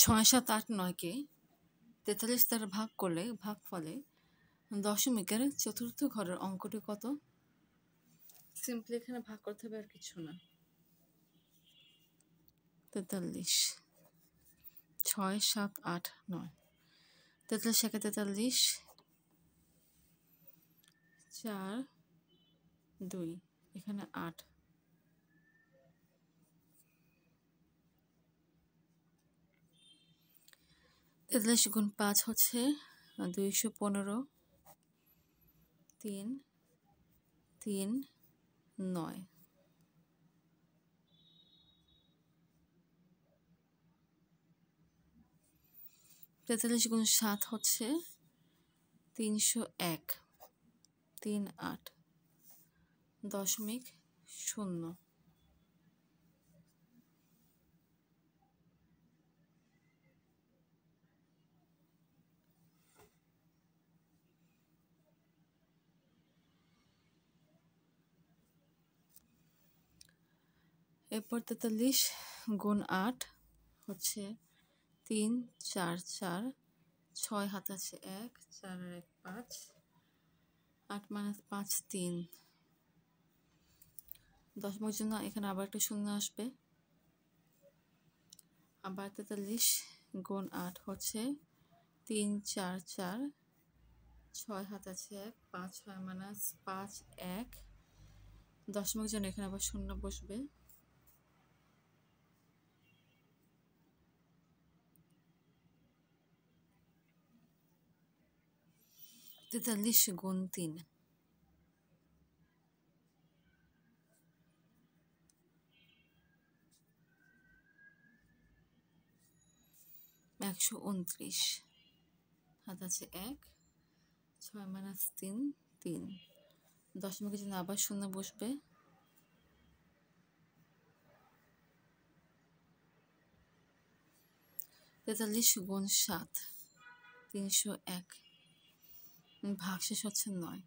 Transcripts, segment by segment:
ছয়, সাত, আট, নয়কে ৪৩ দ্বারা ভাগ করলে ভাগফলে দশমিকের চতুর্থ ঘরের অঙ্কটি কত? সিম্পলি এখানে ভাগ করতে হবে, আর কিছু না। ৪৩, ৬, ৭, ৮, ৯। ৪৩ একে ৪৩, ৪, ২, এখানে ৮। ৪৩ গুণ ৫ হচ্ছে ২১৫, ৩, ৩, ৯। ৪৩ গুণ ৭ হচ্ছে ৩০১, ৩, ৮, দশমিক ০। এরপর ৪৩ গুণ ৮ হচ্ছে ৩, ৪, ৪, ৬ হাত আছে ১, ৪ আর ১ ৫, ৮ মাইনাস ৫ ৩। দশমিকের জন্য এখানে আবার একটা শূন্য আসবে। আবার ৪৩ গুণ ৮ হচ্ছে ৩, ৪, ৪, ৬ হাত আছে ১, ৫, ৬ মাইনাস ৫ ১। দশমিকের জন্য এখানে আবার শূন্য বসবে। ৪৩ গুণ ৩, ১২৯, হাত আছে ১, ৬ মাইনাস ৩ ৩। দশমিকের জন্য আবার শূন্য বসবে। ৪৩ গুণ ৭, ৩০১, ভাগশেষ হচ্ছে ৯।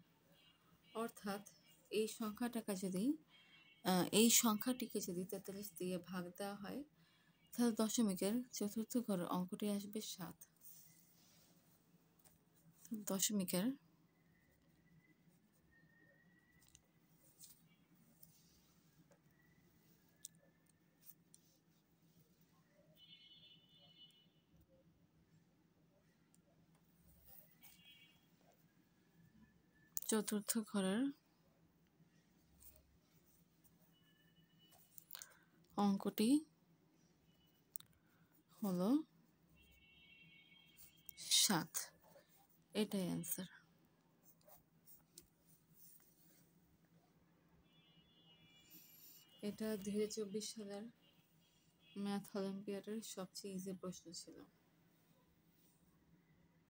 অর্থাৎ এই সংখ্যাটিকে যদি ৪৩ দিয়ে ভাগ দেওয়া হয়, তাহলে দশমিকের চতুর্থ ঘরের অঙ্কটি আসবে ৭। দশমিকের চতুর্থ ঘরের অঙ্কটি হলো ৭। এটাই অ্যান্সার। এটা ২০২৪ সালের ম্যাথ অলিম্পিয়াডের সবচেয়ে ইজি প্রশ্ন ছিল।